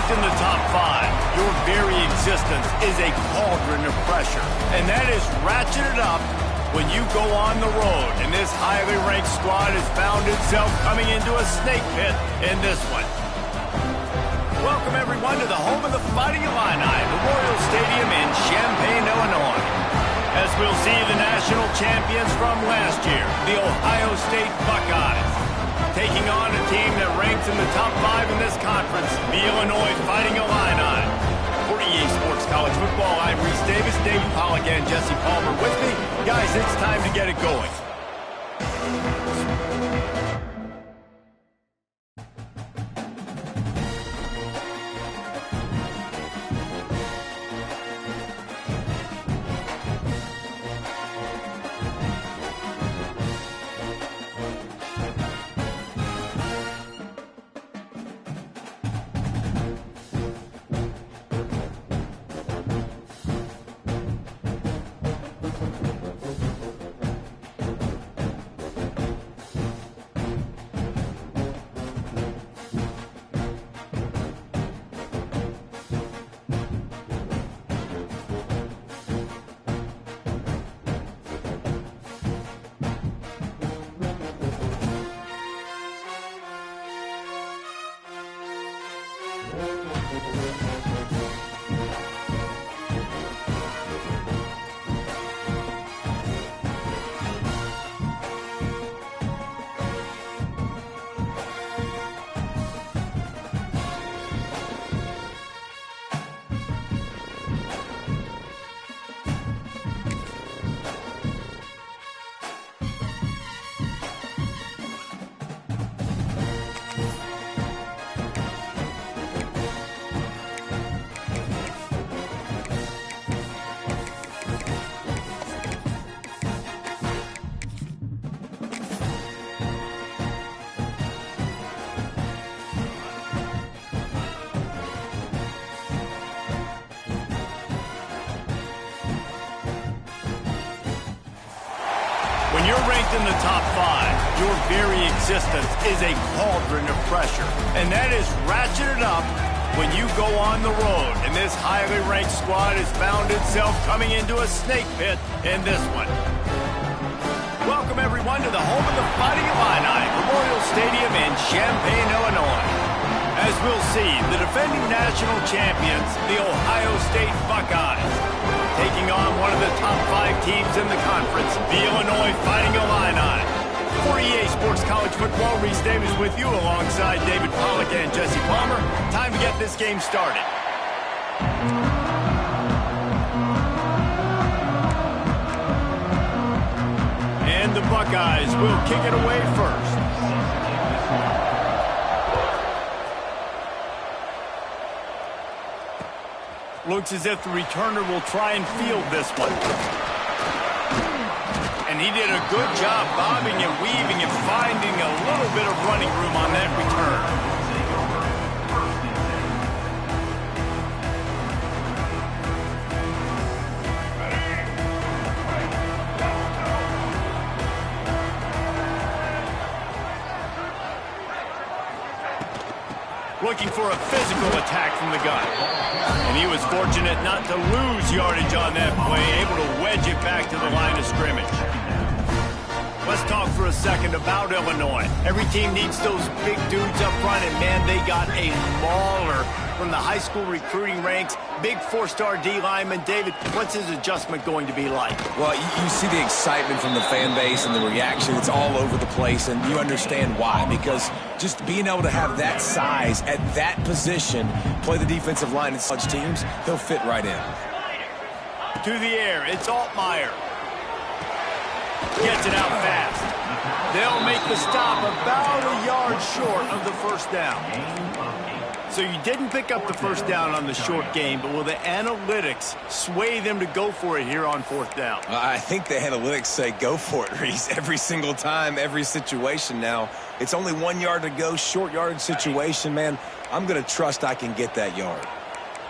ranked in the top 5, your very existence is a cauldron of pressure. And that is ratcheted up when you go on the road. And this highly ranked squad has found itself coming into a snake pit in this one. Welcome, everyone, to the home of the Fighting Illini, Memorial Stadium in Champaign, Illinois. As we'll see the national champions from last year, the Ohio State Buckeyes, taking on a team that ranks in the top 5 in this conference, the Illinois Fighting Illini. For EA Sports College Football, I'm Reese Davis, David Pollack, and Jesse Palmer with me. Guys, it's time to get it going. When you're ranked in the top 5, your very existence is a cauldron of pressure. And that is ratcheted up when you go on the road. And this highly ranked squad has found itself coming into a snake pit in this one. Welcome, everyone, to the home of the Fighting Illini, Memorial Stadium in Champaign, Illinois. As we'll see, the defending national champions, the Ohio State Buckeyes, taking on one of the top 5 teams in the conference, the Illinois Fighting Illini. For EA Sports College Football, Reese Davis with you alongside David Pollack and Jesse Palmer. Time to get this game started. And the Buckeyes will kick it away first. Looks as if the returner will try and field this one. And he did a good job bobbing and weaving and finding a little bit of running room on that return. Looking for a physical attack from the gun. And he was fortunate not to lose yardage on that play, able to wedge it back to the line of scrimmage. Let's talk for a second about Illinois. Every team needs those big dudes up front, and man, they got a mauler from the high school recruiting ranks. Big 4-star D lineman. David, what's his adjustment going to be like? Well, you see the excitement from the fan base and the reaction. It's all over the place, and you understand why. Because just being able to have that size at that position, play the defensive line in such teams, he'll fit right in. To the air, it's Altmaier. Gets it out fast. They'll make the stop about a yard short of the first down. So you didn't pick up the first down on the short game, but will the analytics sway them to go for it here on 4th down? I think the analytics say go for it, Reese, every single time, every situation now. It's only 1 yard to go, short yardage situation, man. I'm going to trust I can get that yard.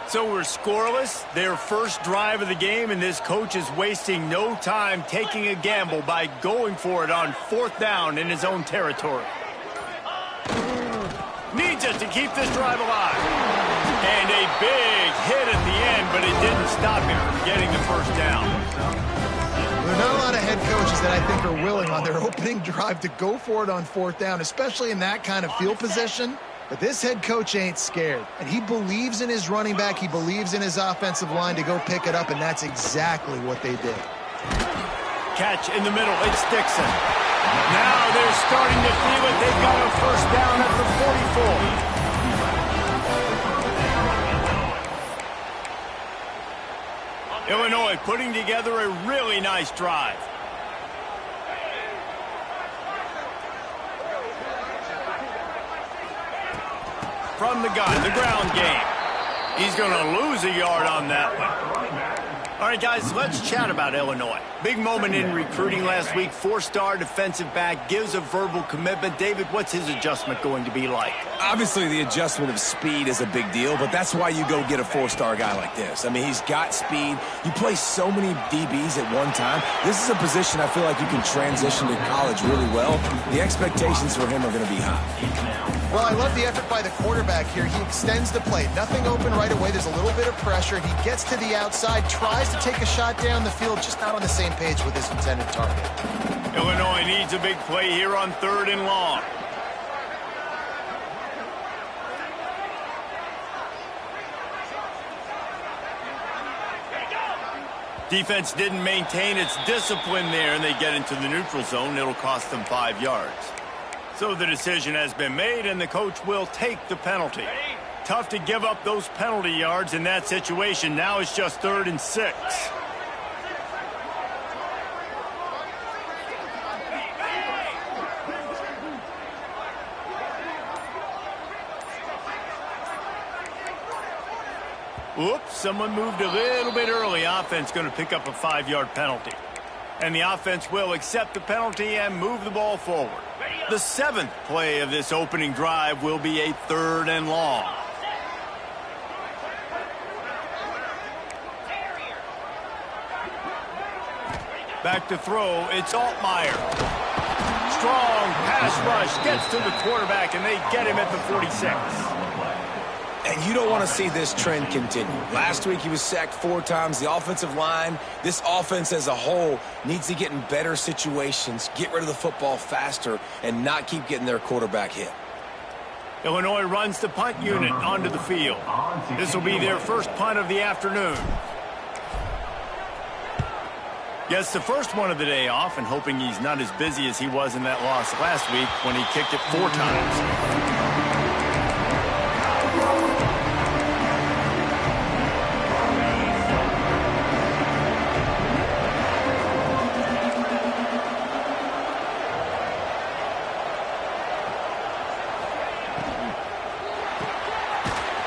So we're scoreless, their first drive of the game, and this coach is wasting no time taking a gamble by going for it on 4th down in his own territory. Needs it to keep this drive alive. And a big hit at the end, but it didn't stop him from getting the first down. There are not a lot of head coaches that I think are willing on their opening drive to go for it on fourth down, especially in that kind of field position. But this head coach ain't scared, and he believes in his running back. He believes in his offensive line to go pick it up, and that's exactly what they did. Catch in the middle. It's Dixon. Now they're starting to feel it. They've got a first down at the 44. Illinois putting together a really nice drive. From the gun, the ground game. He's going to lose a yard on that one. All right, guys, let's chat about Illinois. Big moment in recruiting last week. Four-star defensive back, gives a verbal commitment. David, what's his adjustment going to be like? Obviously, the adjustment of speed is a big deal, but that's why you go get a four-star guy like this. I mean, he's got speed. You play so many DBs at one time. This is a position I feel like you can transition to college really well. The expectations for him are going to be high. Well, I love the effort by the quarterback here. He extends the play. Nothing open right away. There's a little bit of pressure. He gets to the outside, tries to take a shot down the field, just not on the same page with his intended target. Illinois needs a big play here on 3rd and long. Defense didn't maintain its discipline there, and they get into the neutral zone. It'll cost them 5 yards. So the decision has been made, and the coach will take the penalty. Tough to give up those penalty yards in that situation. Now it's just 3rd and 6. Oops, someone moved a little bit early. Offense going to pick up a 5-yard penalty. And the offense will accept the penalty and move the ball forward. The 7th play of this opening drive will be a 3rd and long. Back to throw, it's Altmaier. Strong pass rush, gets to the quarterback, and they get him at the 46. And you don't want to see this trend continue. Last week he was sacked 4 times. The offensive line, this offense as a whole, needs to get in better situations, get rid of the football faster, and not keep getting their quarterback hit. Illinois runs the punt unit onto the field. This will be their first punt of the afternoon. Gets the first one of the day off, and hoping he's not as busy as he was in that loss last week when he kicked it 4 times.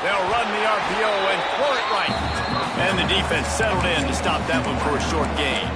They'll run the RPO and throw it right. And the defense settled in to stop that one for a short gain.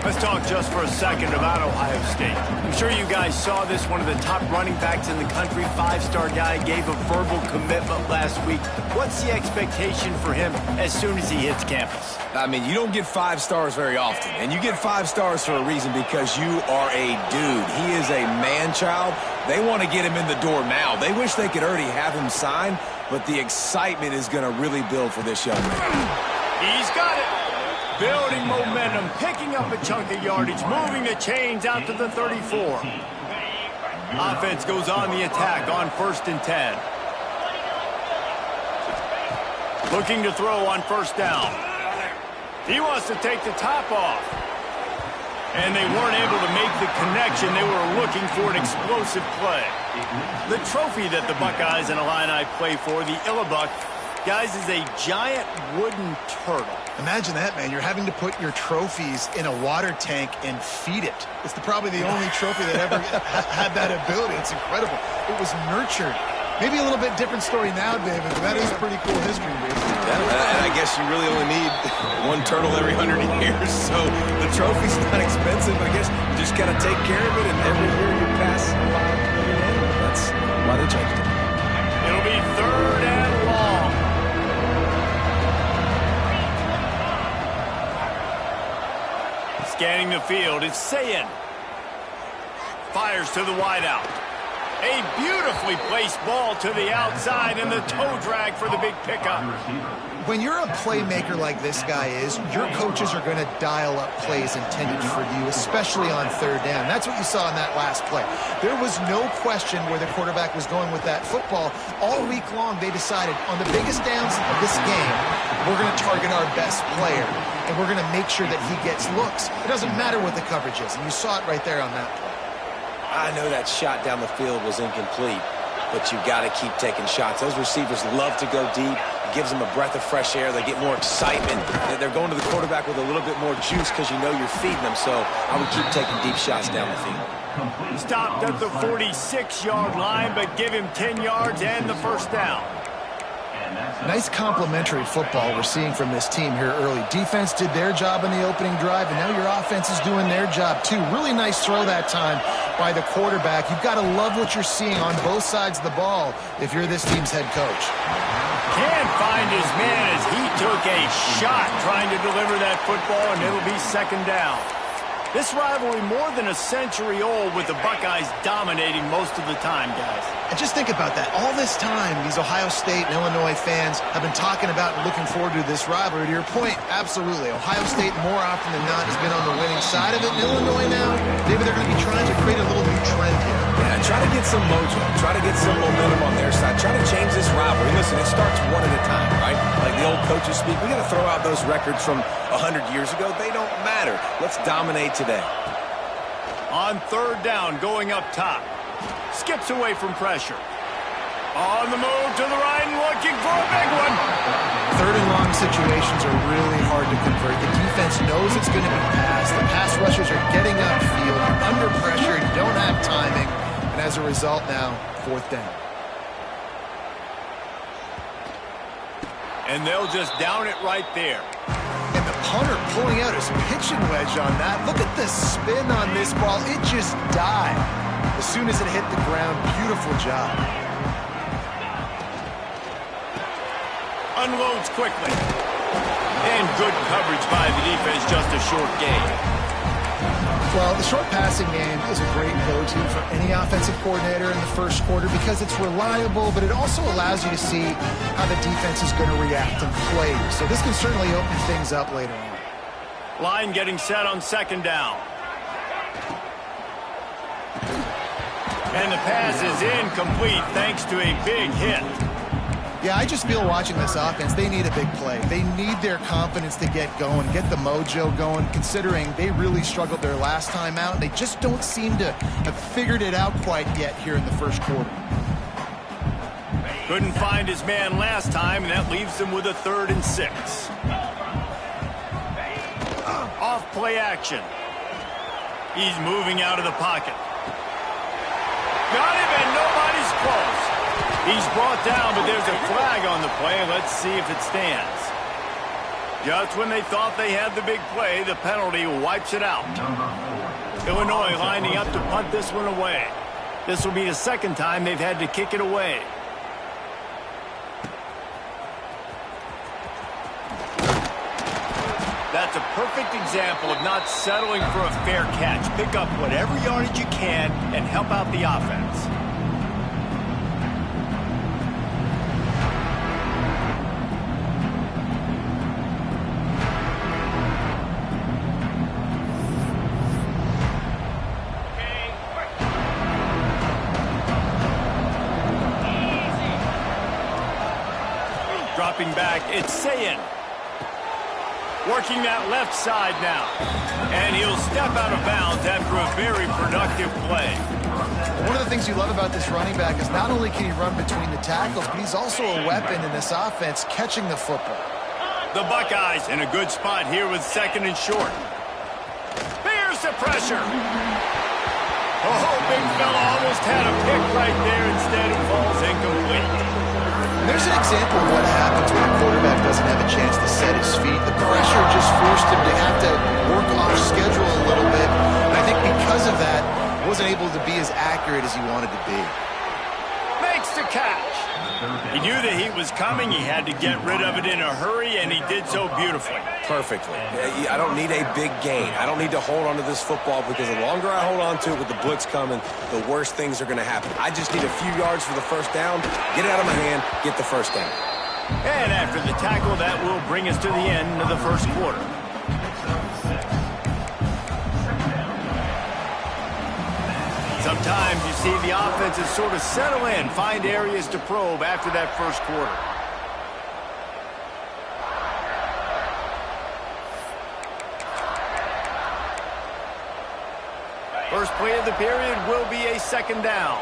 Let's talk just for a second about Ohio State. I'm sure you guys saw this. One of the top running backs in the country, 5-star guy, gave a verbal commitment last week. What's the expectation for him as soon as he hits campus? I mean, you don't get 5 stars very often, and you get 5 stars for a reason, because you are a dude. He is a man-child. They want to get him in the door now. They wish they could already have him signed, but the excitement is going to really build for this young man. He's got it. Building momentum, picking up a chunk of yardage, moving the chains out to the 34. Offense goes on the attack on 1st and 10. Looking to throw on 1st down. He wants to take the top off. And they weren't able to make the connection. They were looking for an explosive play. The trophy that the Buckeyes and Illini play for, the Illabuck, guys, is a giant wooden turtle. Imagine that, man. You're having to put your trophies in a water tank and feed it. It's probably the only trophy that ever had that ability. It's incredible. It was nurtured. Maybe a little bit different story now, David, but that is pretty cool history, David. Yeah, and I guess you really only need one turtle every 100 years, so the trophy's not expensive. I guess you just got to take care of it, and every year you pass a lot of money. That's why they changed it. It'll be 3rd and long. Scanning the field, it's Sayin. Fires to the wideout. A beautifully placed ball to the outside and the toe drag for the big pickup. When you're a playmaker like this guy is, your coaches are going to dial up plays intended for you, especially on third down. That's what you saw in that last play. There was no question where the quarterback was going with that football. All week long, they decided on the biggest downs of this game, we're going to target our best player, and we're going to make sure that he gets looks. It doesn't matter what the coverage is, and you saw it right there on that play. I know that shot down the field was incomplete, but you got to keep taking shots. Those receivers love to go deep. It gives them a breath of fresh air. They get more excitement. They're going to the quarterback with a little bit more juice because you know you're feeding them. So I would keep taking deep shots down the field. Stopped at the 46-yard line, but give him 10 yards and the first down. Nice complementary football we're seeing from this team here early. Defense did their job in the opening drive, and now your offense is doing their job too. Really nice throw that time by the quarterback. You've got to love what you're seeing on both sides of the ball if you're this team's head coach. Can't find his man as he took a shot trying to deliver that football, and it'll be second down. This rivalry more than a century old with the Buckeyes dominating most of the time, guys. And just think about that. All this time, these Ohio State and Illinois fans have been talking about and looking forward to this rivalry. To your point, absolutely. Ohio State, more often than not, has been on the winning side of it. In Illinois now, maybe they're going to be trying to create a little new trend here. Yeah, try to get some mojo. Try to get some momentum on their side. Try to change this rivalry. Listen, it starts one at a time, right? Like the old coaches speak. We got to throw out those records from 100 years ago. They don't matter. Let's dominate today. On third down, going up top. Skips away from pressure. On the move to the right and looking for a big one. Third and long situations are really hard to convert. The defense knows it's going to be passed. The pass rushers are getting upfield. You're under pressure. You don't have timing. And as a result now, fourth down. And they'll just down it right there. And the punter pulling out his pitching wedge on that. Look at the spin on this ball. It just died as soon as it hit the ground. Beautiful job. Unloads quickly. And good coverage by the defense, just a short gain. Well, the short passing game is a great go-to for any offensive coordinator in the first quarter because it's reliable, but it also allows you to see how the defense is going to react and play. So this can certainly open things up later on. Line getting set on second down. And the pass is incomplete thanks to a big hit. Yeah, I just feel watching this offense, they need a big play. They need their confidence to get going, get the mojo going, considering they really struggled their last time out. They just don't seem to have figured it out quite yet here in the first quarter. Couldn't find his man last time, and that leaves them with a 3rd and 6. Off play action. He's moving out of the pocket. Got him, and nobody's close. He's brought down, but there's a flag on the play. Let's see if it stands. Just when they thought they had the big play, the penalty wipes it out. Illinois lining up to punt this one away. This will be the second time they've had to kick it away. That's a perfect example of not settling for a fair catch. Pick up whatever yardage you can and help out the offense. Dropping back, it's Sayin. Working that left side now. And he'll step out of bounds after a very productive play. One of the things you love about this running back is not only can he run between the tackles, but he's also a weapon in this offense catching the football. The Buckeyes in a good spot here with 2nd and short. Here's the pressure. Oh, big fella almost had a pick right there. Instead, it falls incomplete. There's an example of what happens when a quarterback doesn't have a chance to set his feet. The pressure just forced him to have to work off schedule a little bit. And I think because of that, he wasn't able to be as accurate as he wanted to be. Makes the catch. He knew the heat was coming. He had to get rid of it in a hurry, and he did so beautifully. Perfectly. I don't need a big gain. I don't need to hold on to this football because the longer I hold on to it with the blitz coming, the worse things are going to happen. I just need a few yards for the first down, get it out of my hand, get the first down. And after the tackle, that will bring us to the end of the first quarter. Sometimes you see the offenses sort of settle in, find areas to probe after that first quarter. First play of the period will be a second down.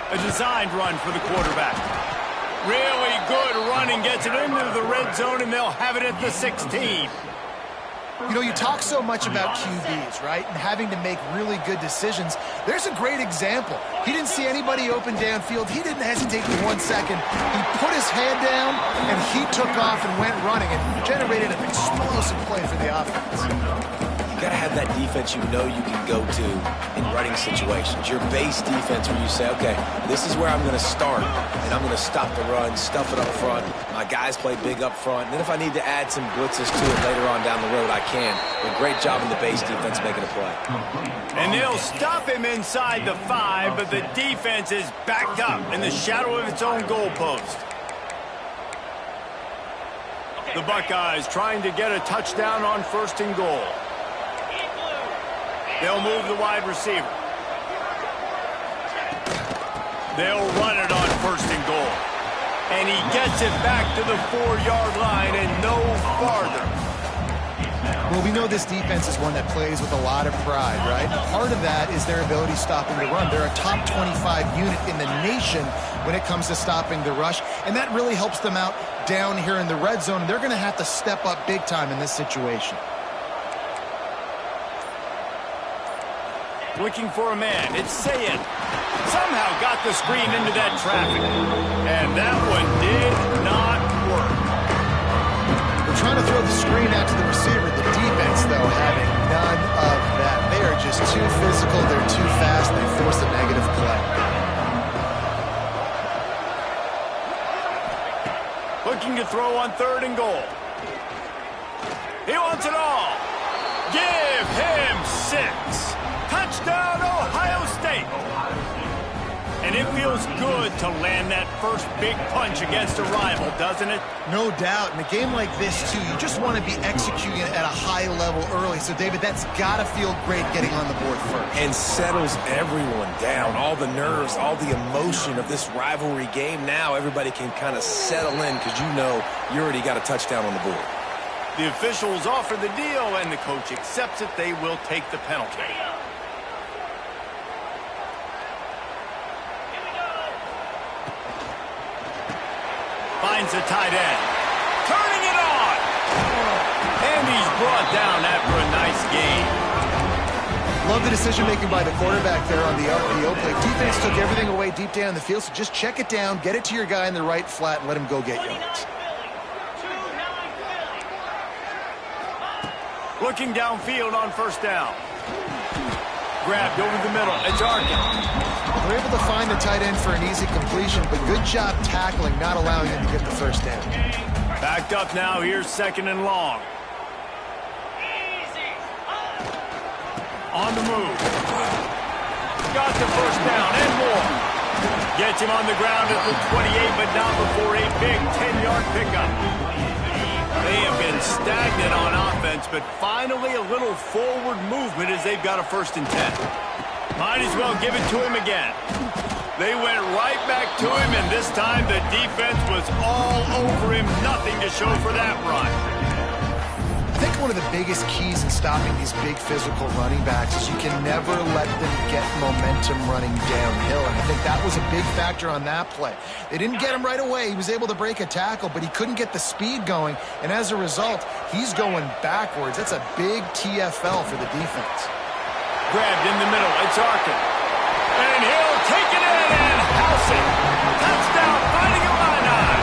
A designed run for the quarterback. Really good running, gets it into the red zone, and they'll have it at the 16. You know, you talk so much about QBs, right, and having to make really good decisions. There's a great example. He didn't see anybody open downfield. He didn't hesitate for 1 second. He put his head down, and he took off and went running and generated an explosive play for the offense. You got to have that defense you know you can go to in running situations. Your base defense where you say, okay, this is where I'm going to start, and I'm going to stop the run, stuff it up front. My guys play big up front. And then if I need to add some blitzes to it later on down the road, I can. A great job in the base defense making a play. And they'll stop him inside the 5, but the defense is backed up in the shadow of its own goalpost. The Buckeyes trying to get a touchdown on 1st and goal. They'll move the wide receiver. They'll run it on 1st and goal. And he gets it back to the 4-yard line and no farther. Well, we know this defense is one that plays with a lot of pride, right? Part of that is their ability stopping the run. They're a top 25 unit in the nation when it comes to stopping the rush, and that really helps them out down here in the red zone. They're going to have to step up big time in this situation. Looking for a man. It's Sayed. Somehow got the screen into that traffic. And that one did not work. They're trying to throw the screen out to the receiver. The defense, though, having none of that. They are just too physical. They're too fast. They force a negative play. Looking to throw on 3rd and goal. He wants it all. Give him 6. Touchdown, Ohio State. And it feels good to land that first big punch against a rival, doesn't it? No doubt. In a game like this, too, you just want to be executing at a high level early. So, David, that's got to feel great getting on the board first. And settles everyone down. All the nerves, all the emotion of this rivalry game. Now everybody can kind of settle in because you know you already got a touchdown on the board. The officials offer the deal, and the coach accepts it. They will take the penalty. Finds the tight end. Turning it on. And he's brought down after a nice gain. Love the decision-making by the quarterback there on the RPO play. Defense took everything away deep down the field, so just check it down, get it to your guy in the right flat, and let him go get yards. Looking downfield on 1st down. Grabbed over the middle. It's Arkin. They're able to find the tight end for an easy completion, but good job tackling, not allowing him to get the first down. Backed up now. Here's 2nd and long. On the move. Got the first down and more. Gets him on the ground at the 28, but not before a big 10-yard pickup. They have been stagnant on offense, but finally a little forward movement as they've got a 1st and 10. Might as well give it to him again. They went right back to him, and this time the defense was all over him. Nothing to show for that run. I think one of the biggest keys in stopping these big physical running backs is you can never let them get momentum running downhill, and I think that was a big factor on that play. They didn't get him right away. He was able to break a tackle, but he couldn't get the speed going, and as a result, he's going backwards. That's a big TFL for the defense. Grabbed in the middle. It's Arkin. And he'll take it in and house it. Touchdown, Fighting Illini.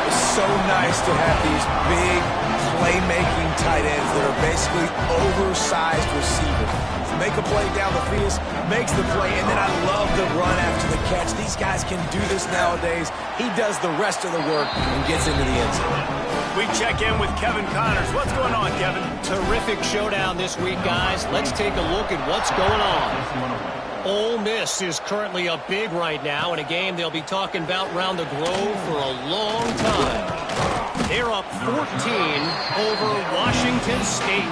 It's so nice to have these big playmaking tight ends that are basically oversized receivers. It makes make a play down the field, makes the play, and then I love the run after the catch. These guys can do this nowadays. He does the rest of the work and gets into the end zone. We check in with Kevin Connors. What's going on, Kevin? Terrific showdown this week, guys. Let's take a look at what's going on. Ole Miss is currently up big right now in a game they'll be talking about round the Grove for a long time. They're up 14 over Washington State.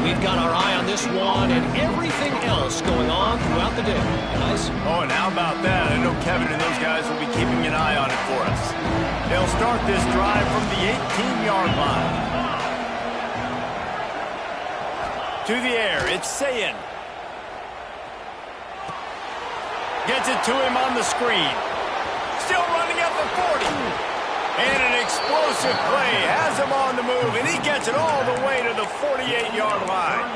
We've got our eye on this one and everything else going on throughout the day. Guys? Oh, and how about that? I know Kevin and those guys will be keeping an eye on it for us. They'll start this drive from the 18-yard line. To the air, it's Sayin. Gets it to him on the screen. Still running at the 40. And an explosive play has him on the move, and he gets it all the way to the 48-yard line.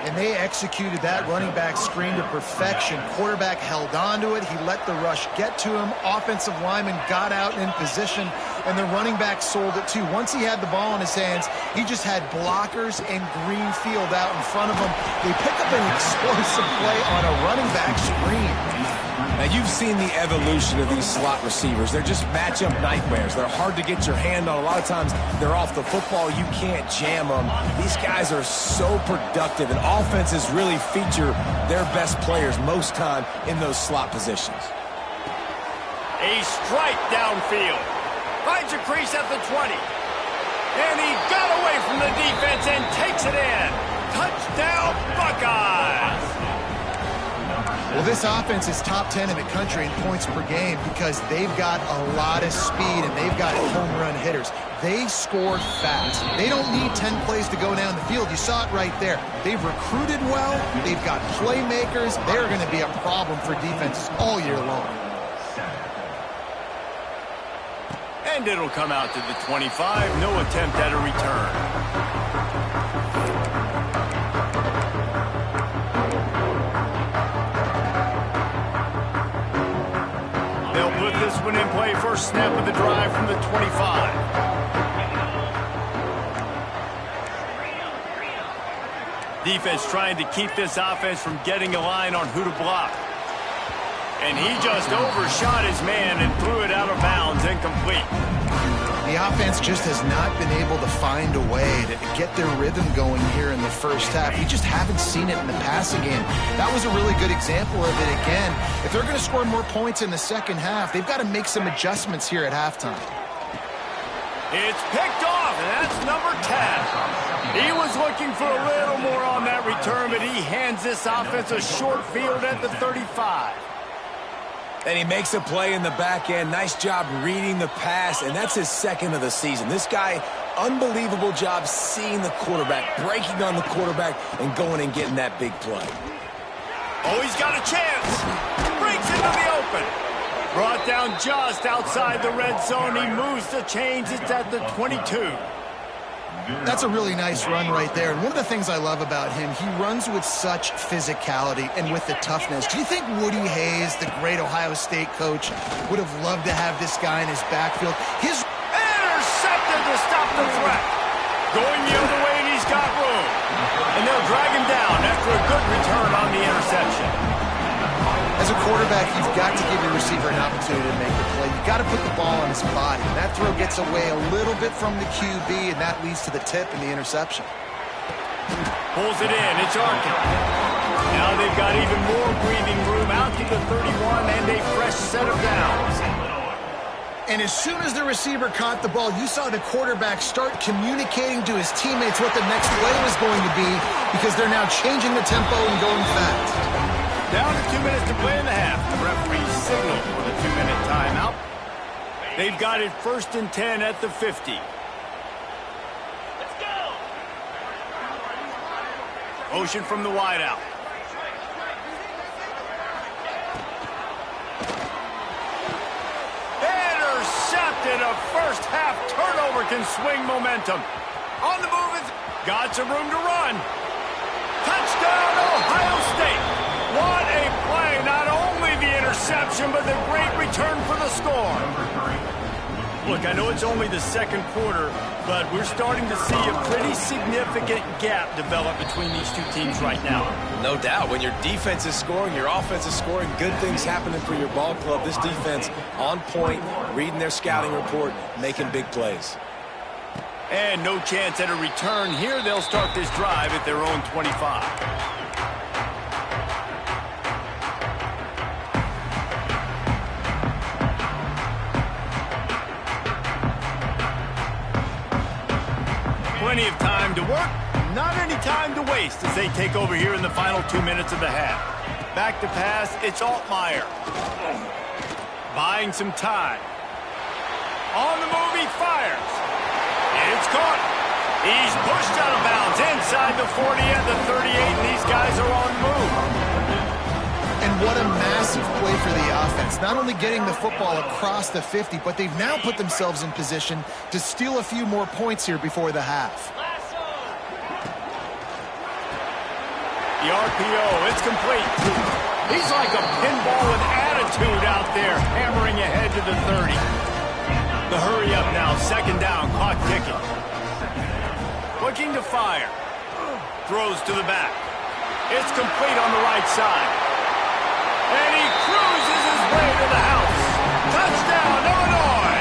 And they executed that running back screen to perfection. Quarterback held on to it. He let the rush get to him. Offensive lineman got out and in position, and the running back sold it too. Once he had the ball in his hands, he just had blockers and green field out in front of him. They pick up an explosive play on a running back screen. Now, you've seen the evolution of these slot receivers. They're just matchup nightmares. They're hard to get your hand on. A lot of times, they're off the football. You can't jam them. These guys are so productive, and offenses really feature their best players most time in those slot positions. A strike downfield. Finds a crease at the 20. And he got away from the defense and takes it in. Touchdown, Buckeyes! Well, this offense is top 10 in the country in points per game because they've got a lot of speed and they've got home run hitters. They score fast. They don't need 10 plays to go down the field. You saw it right there. They've recruited well. They've got playmakers. They're going to be a problem for defenses all year long. And it'll come out to the 25. No attempt at a return. They'll put this one in play. First snap of the drive from the 25. Defense trying to keep this offense from getting a line on who to block. And he just overshot his man and threw it out of bounds, incomplete. The offense just has not been able to find a way to get their rhythm going here in the first half. We just haven't seen it in the passing game. That was a really good example of it again. If they're going to score more points in the second half, they've got to make some adjustments here at halftime. It's picked off, and that's number 10. He was looking for a little more on that return, but he hands this offense a short field at the 35. And he makes a play in the back end. Nice job reading the pass, and that's his second of the season. This guy, unbelievable job seeing the quarterback, breaking on the quarterback, and going and getting that big play. Oh, he's got a chance. Breaks into the open. Brought down just outside the red zone. He moves the chains. It's at the 22. That's a really nice run right there. And one of the things I love about him, he runs with such physicality and with the toughness. Do you think Woody Hayes, the great Ohio State coach, would have loved to have this guy in his backfield? His intercepted to stop the threat. Going the other way, and he's got room. And they'll drag him down after a good return on the interception. As a quarterback, you've got to give your receiver an opportunity to make the play. You've got to put the ball on his body. And that throw gets away a little bit from the QB, and that leads to the tip and the interception. Pulls it in. It's Arkin. Now they've got even more breathing room out to the 31 and a fresh set of downs. And as soon as the receiver caught the ball, you saw the quarterback start communicating to his teammates what the next play was going to be because they're now changing the tempo and going fast. Down to 2 minutes to play in the half. The referee signaled for the 2-minute timeout. They've got it 1st and 10 at the 50. Let's go! Motion from the wideout. Intercepted. A first half turnover can swing momentum. On the move, it's got some room to run. Touchdown, Ohio State. What a play. Not only the interception, but the great return for the score. Look, I know it's only the second quarter, but we're starting to see a pretty significant gap develop between these two teams right now. No doubt. When your defense is scoring, your offense is scoring, good things happening for your ball club. This defense on point, reading their scouting report, making big plays. And no chance at a return here. They'll start this drive at their own 25. Plenty of time to work, not any time to waste as they take over here in the final 2 minutes of the half. Back to pass, it's Altmaier. Buying some time. On the move, he fires. It's caught. He's pushed out of bounds inside the 40 and the 38, and these guys are on the move. And what a massive play for the offense. Not only getting the football across the 50, but they've now put themselves in position to steal a few more points here before the half. The RPO, it's complete. He's like a pinball with attitude out there, hammering ahead to the 30. The hurry up now, second down, clock ticking. Looking to fire. Throws to the back. It's complete on the right side. And he cruises his way to the house. Touchdown, Illinois!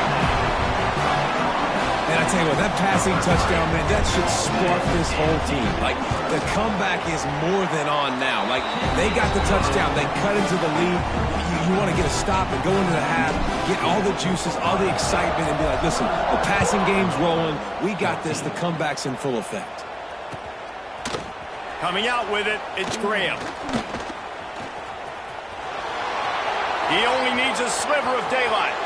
And I tell you what, that passing touchdown, man, that should spark this whole team. Like, the comeback is more than on now. Like, they got the touchdown. They cut into the lead. You want to get a stop and go into the half, get all the juices, all the excitement, and be like, listen, the passing game's rolling. We got this. The comeback's in full effect. Coming out with it, it's Graham. He only needs a sliver of daylight.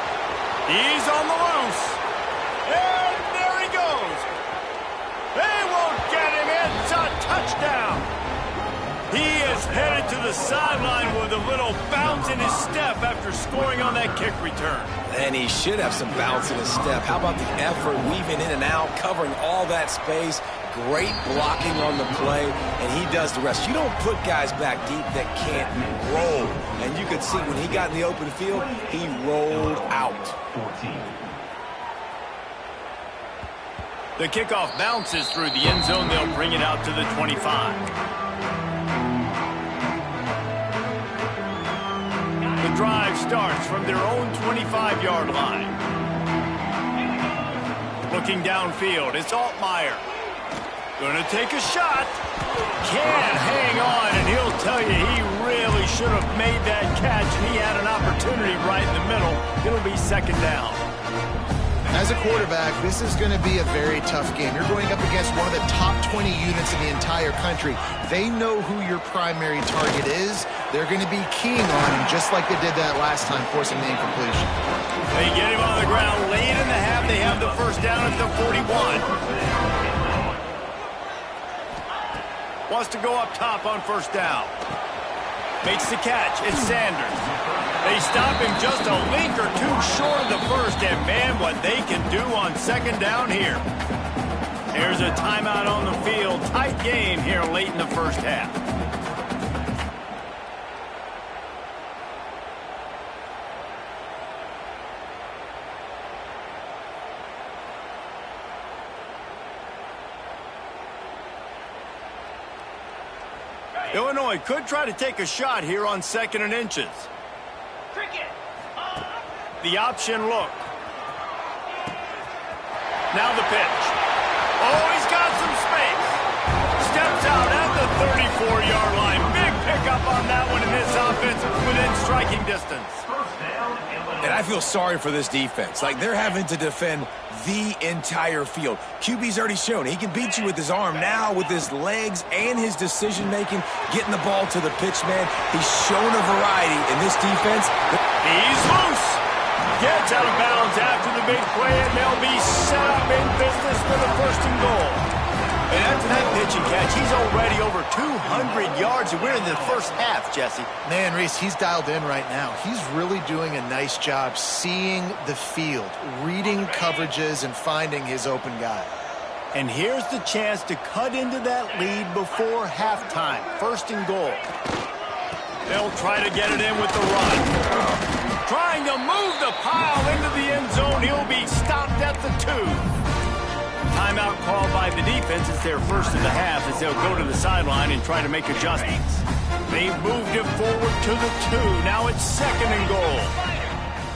He's on the loose. And there he goes. They won't get him. It's a touchdown. He is headed to the sideline with a little bounce in his step after scoring on that kick return. And he should have some bounce in his step. How about the effort, weaving in and out, covering all that space. Great blocking on the play, and he does the rest. You don't put guys back deep that can't roll. And you could see when he got in the open field, he rolled out. The kickoff bounces through the end zone. They'll bring it out to the 25. The drive starts from their own 25-yard line. Looking downfield, it's Altmaier. Gonna take a shot. Can't hang on, and he'll tell you he really should have made that catch, and he had an opportunity right in the middle. It'll be second down. As a quarterback, this is going to be a very tough game. You're going up against one of the top 20 units in the entire country. They know who your primary target is. They're going to be keying on him just like they did that last time, forcing the incompletion. They get him on the ground late in the half. They have the first down at the 41. Wants to go up top on first down. Makes the catch. It's Sanders. They stop him just a link or two short of the first, and man, what they can do on second down here. There's a timeout on the field. Tight game here late in the first half. Illinois could try to take a shot here on 2nd and inches. The option look. Now the pitch. Oh, he's got some space. Steps out at the 34-yard line. Big pickup on that one, in this offense within striking distance. And I feel sorry for this defense. Like, they're having to defend the entire field. QB's already shown he can beat you with his arm. Now with his legs and his decision-making, getting the ball to the pitch, man, he's shown a variety in this defense. He's loose. Gets out of bounds after the big play, and they'll be set up in business for the first and goal. And after that pitch and catch, he's already over 200 yards, and we're in the first half, Jesse. Man, Reese, he's dialed in right now. He's really doing a nice job seeing the field, reading coverages, and finding his open guy. And here's the chance to cut into that lead before halftime. First and goal. They'll try to get it in with the run. trying to move the pile into the end zone. He'll be stopped at the 2. Timeout called by the defense. It's their first of the half as they'll go to the sideline and try to make adjustments. They've moved it forward to the 2. Now it's 2nd and goal.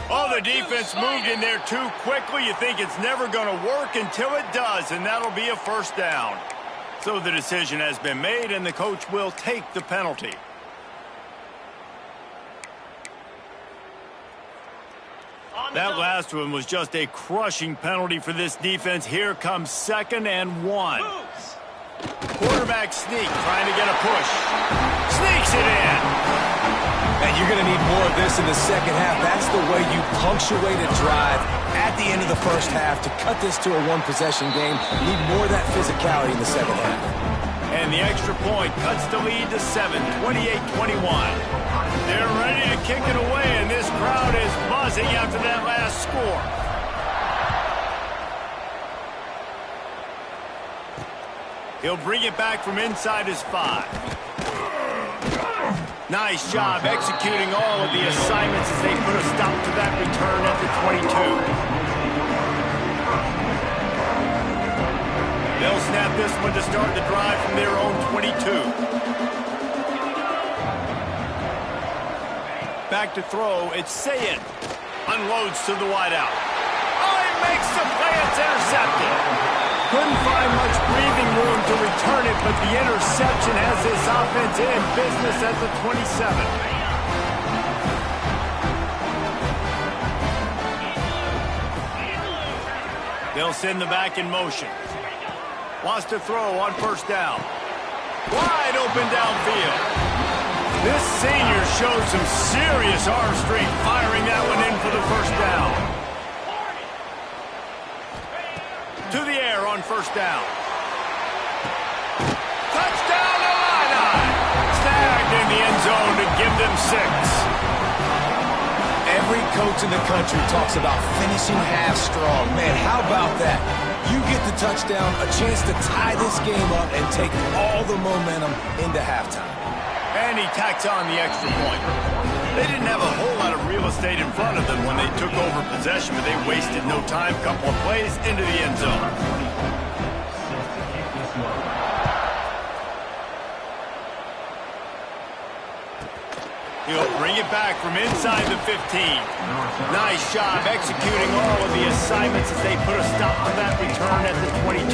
Oh, the defense moved in there too quickly. You think it's never going to work until it does, and that'll be a first down. So the decision has been made, and the coach will take the penalty. That last one was just a crushing penalty for this defense. Here comes 2nd and 1. Quarterback sneak, trying to get a push. Sneaks it in. And you're going to need more of this in the second half. That's the way you punctuate a drive at the end of the first half to cut this to a one-possession game. You need more of that physicality in the second half. And the extra point cuts the lead to 7, 28-21. They're ready to kick it away, and this crowd is buzzing after that last score. He'll bring it back from inside his 5. Nice job executing all of the assignments as they put a stop to that return at the 22. They'll snap this one to start the drive from their own 22. Back to throw, it's Sayin. Unloads to the wideout. Oh, he makes the play, it's intercepted. Couldn't find much breathing room to return it, but the interception has this offense in business at the 27. They'll send the back in motion. Wants to throw on first down. Wide open downfield. This senior shows some serious arm strength, firing that one in for the first down. To the air on first down. Touchdown to Illini. Snagged in the end zone to give them 6. Every coach in the country talks about finishing half strong. Man, how about that? You get the touchdown, a chance to tie this game up and take all the momentum into halftime. And he tacks on the extra point. They didn't have a whole lot of real estate in front of them when they took over possession, but they wasted no time. Couple of plays into the end zone. He'll bring it back from inside the 15. Nice job executing all of the assignments as they put a stop to that return at the 22.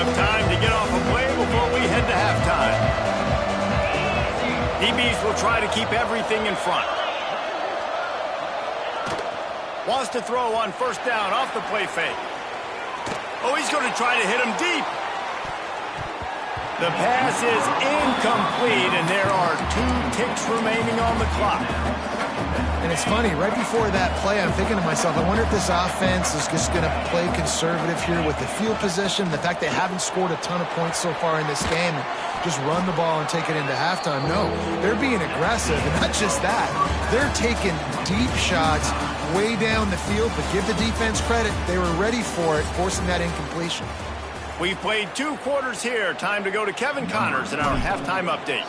Time to get off a play before we head to halftime. DBs will try to keep everything in front. Wants to throw on first down off the play fake. Oh, he's going to try to hit him deep. The pass is incomplete, and there are 2 ticks remaining on the clock. And it's funny, right before that play, I'm thinking to myself, I wonder if this offense is just going to play conservative here with the field position, the fact they haven't scored a ton of points so far in this game, and just run the ball and take it into halftime. No, they're being aggressive, and not just that. They're taking deep shots way down the field, but give the defense credit. They were ready for it, forcing that incompletion. We've played 2 quarters here. Time to go to Kevin Connors in our halftime update.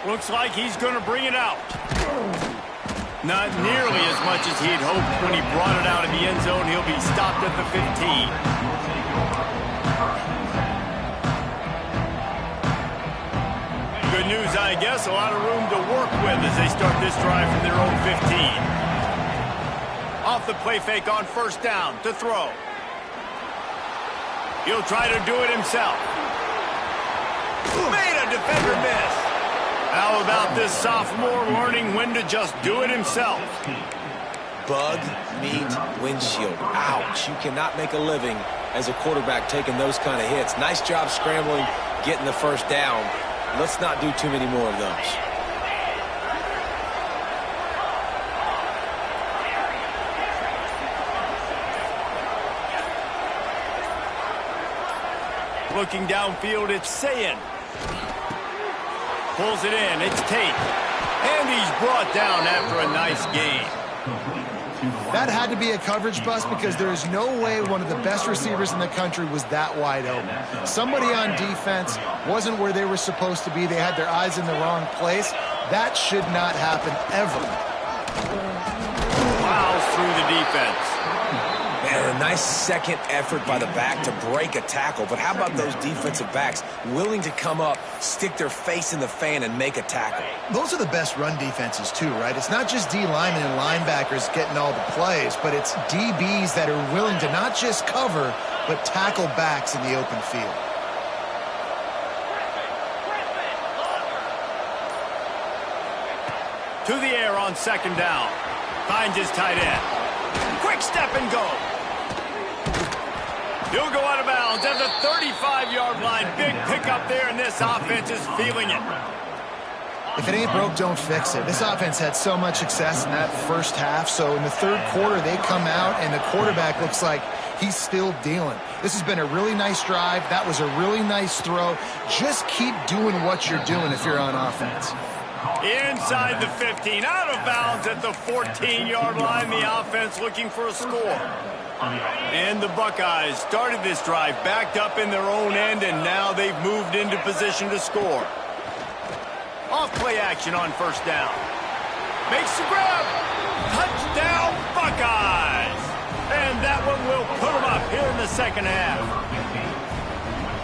Looks like he's going to bring it out. Not nearly as much as he'd hoped when he brought it out in the end zone. He'll be stopped at the 15. Good news, I guess. A lot of room to work with as they start this drive from their own 15. Off the play fake on first down to throw. He'll try to do it himself. Made a defender miss. How about this sophomore learning when to just do it himself? Bug, meat, windshield. Ouch. You cannot make a living as a quarterback taking those kind of hits. Nice job scrambling, getting the first down. Let's not do too many more of those. Looking downfield, it's Sayin. Pulls it in, it's Tate. And he's brought down after a nice gain. That had to be a coverage bust because there is no way one of the best receivers in the country was that wide open. Somebody on defense wasn't where they were supposed to be. They had their eyes in the wrong place. That should not happen ever. Plows through the defense. Man, a nice second effort by the back to break a tackle. But how about those defensive backs willing to come up, stick their face in the fan, and make a tackle? Those are the best run defenses too, right? It's not just D linemen and linebackers getting all the plays, but it's DBs that are willing to not just cover, but tackle backs in the open field. To the air on second down. Finds his tight end. Quick step and go. He'll go out of bounds at the 35-yard line. Big pickup there, and this offense is feeling it. If it ain't broke, don't fix it. This offense had so much success in that first half, so in the third quarter, they come out, and the quarterback looks like he's still dealing. This has been a really nice drive. That was a really nice throw. Just keep doing what you're doing if you're on offense. Inside the 15, out of bounds at the 14-yard line. The offense looking for a score. And the Buckeyes started this drive backed up in their own end, and now they've moved into position to score. Off play action on first down. Makes the grab. Touchdown, Buckeyes. And that one will put them up here in the second half.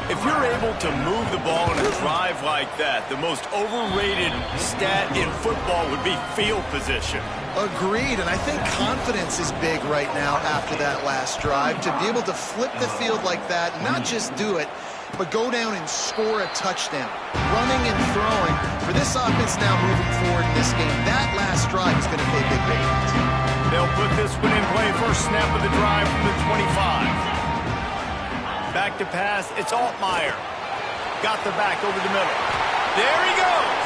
If you're able to move the ball in a drive like that, the most overrated stat in football would be field position. Agreed, and I think confidence is big right now after that last drive. To be able to flip the field like that, not just do it, but go down and score a touchdown. Running and throwing, for this offense now moving forward in this game, that last drive is going to pay big dividends. They'll put this one in play. First snap of the drive from the 25. Back to pass, it's Altmaier. Got the back over the middle. There he goes.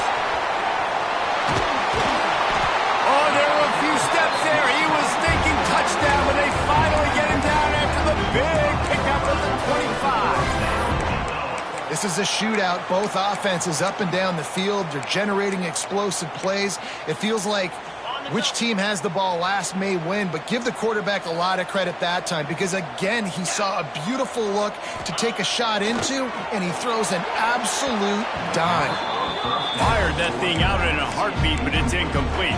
Oh, there were a few steps there. He was thinking touchdown, but they finally get him down after the big pickup of the 25. This is a shootout. Both offenses up and down the field. They're generating explosive plays. It feels like which team has the ball last may win, but give the quarterback a lot of credit that time because, again, he saw a beautiful look to take a shot into, and he throws an absolute dime. Fired that thing out in a heartbeat, but it's incomplete.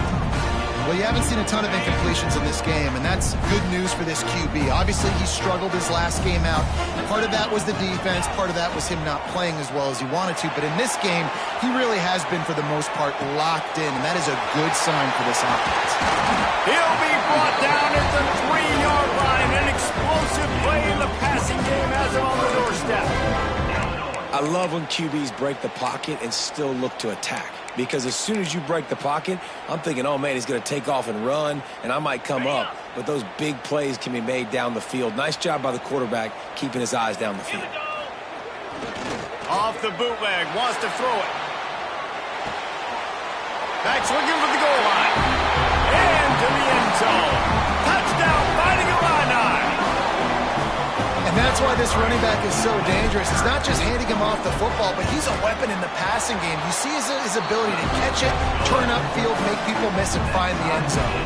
Well, you haven't seen a ton of incompletions in this game, and that's good news for this QB. Obviously, he struggled his last game out. Part of that was the defense. Part of that was him not playing as well as he wanted to. But in this game, he really has been, for the most part, locked in, and that is a good sign for this offense. He'll be brought down at the 3-yard line. An explosive play in the passing game has him on the doorstep. I love when QBs break the pocket and still look to attack. Because as soon as you break the pocket, I'm thinking, oh, man, he's going to take off and run, and I might come up. But those big plays can be made down the field. Nice job by the quarterback keeping his eyes down the field. Off the bootleg, wants to throw it. Back's looking for the goal line. And to the end zone. Touchdown, Fighting Illini. And that's why this running back is so dangerous. It's not just handing him off the football, but he's a weapon in the passing game. You see his ability to catch it, turn upfield, make people miss, and find the end zone.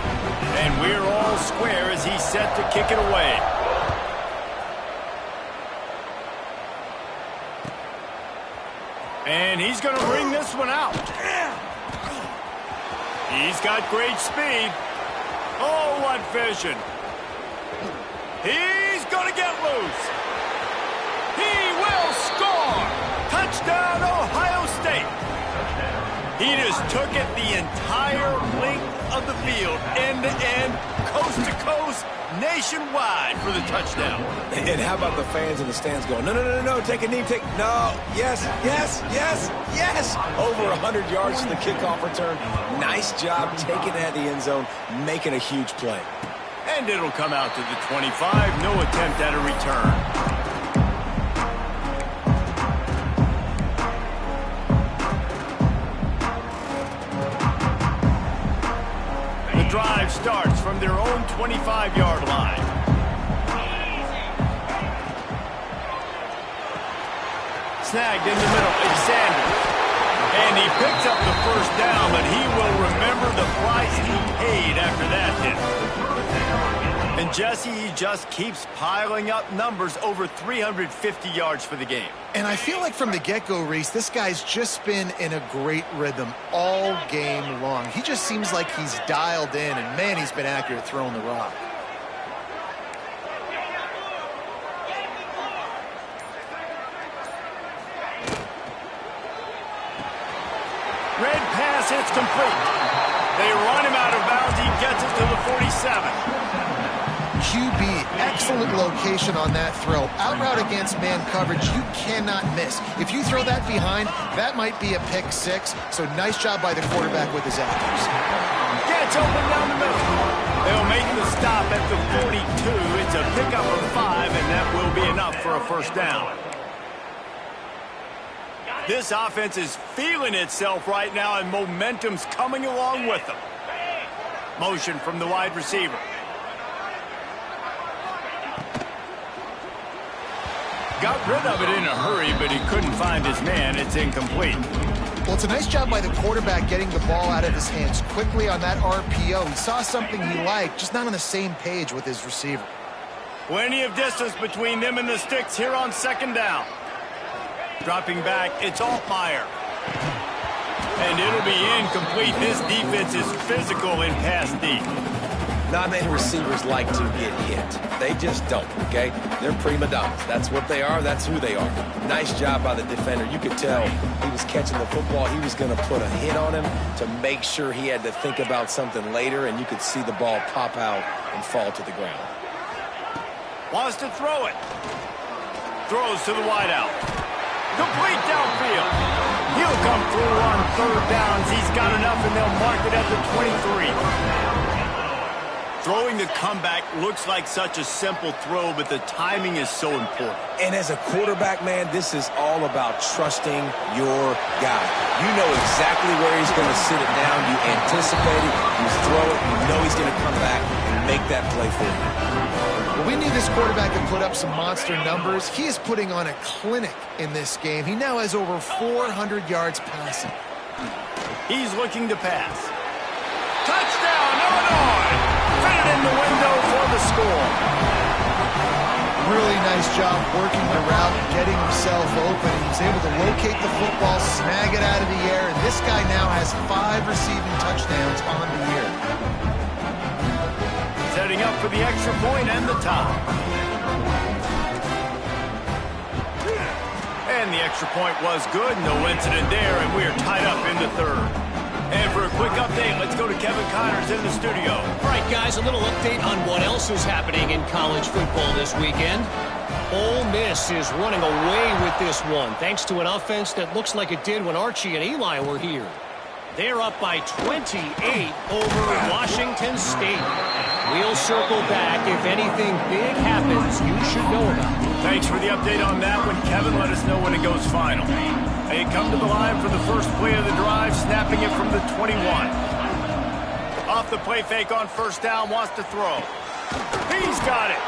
And we're all square as he's set to kick it away. And he's going to bring this one out. He's got great speed. Oh, what vision. He's going to get loose. He will score. Touchdown, Ohio State. He just took it the entire length of the field, end to end, coast to coast, nationwide for the touchdown. And how about the fans in the stands going, no, no, no, no, take a knee, no, yes, yes, yes, yes. Over 100 yards to the kickoff return. Nice job taking it at the end zone, making a huge play. And it'll come out to the 25. No attempt at a return. The drive starts from their own 25-yard line. Snagged in the middle. It's Sanders. And he picks up the first down, but he will nicely paid after that hit. And Jesse, he just keeps piling up numbers, over 350 yards for the game. And I feel like from the get-go, Reese, this guy's just been in a great rhythm all game long. He just seems like he's dialed in, and man, he's been accurate throwing the rock. Red pass hits complete. They run him out of bounds. He gets it to the 47. QB, excellent location on that throw. Out route against man coverage, you cannot miss. If you throw that behind, that might be a pick six. So nice job by the quarterback with his accuracy. Gets open down the middle. They'll make the stop at the 42. It's a pickup of 5, and that will be enough for a first down. This offense is feeling itself right now, and momentum's coming along with them. Motion from the wide receiver. Got rid of it in a hurry, but he couldn't find his man. It's incomplete. Well, it's a nice job by the quarterback getting the ball out of his hands quickly on that RPO. He saw something he liked, just not on the same page with his receiver. Plenty of distance between them and the sticks here on second down. Dropping back, it's Altmaier. And it'll be incomplete. This defense is physical in pass deep. Not many receivers like to get hit. They just don't, okay? They're prima donnas. That's what they are. That's who they are. Nice job by the defender. You could tell he was catching the football. He was going to put a hit on him to make sure he had to think about something later, and you could see the ball pop out and fall to the ground. Wants to throw it. Throws to the wideout. Complete downfield. He'll come through on third downs. He's got enough, and they'll mark it at the 23. Throwing the comeback looks like such a simple throw, but the timing is so important. And as a quarterback, man, this is all about trusting your guy. You know exactly where he's going to sit it down. You anticipate it. You throw it. You know he's going to come back and make that play for you. Well, we knew this quarterback could put up some monster numbers. He is putting on a clinic in this game. He now has over 400 yards passing. He's looking to pass. Touchdown, Illinois! Fit in the window for the score. Really nice job working the route, getting himself open. He was able to locate the football, snag it out of the air, and this guy now has 5 receiving touchdowns on the year. Setting up for the extra point and the tie. And the extra point was good. No incident there, and we are tied up in the third. And for a quick update, let's go to Kevin Connors in the studio. All right, guys, a little update on what else is happening in college football this weekend. Ole Miss is running away with this one, thanks to an offense that looks like it did when Archie and Eli were here. They're up by 28 over Washington State. We'll circle back. If anything big happens, you should know about it. Thanks for the update on that one. Kevin, let us know when it goes final. They come to the line for the first play of the drive, snapping it from the 21. Off the play fake on first down, wants to throw. He's got it.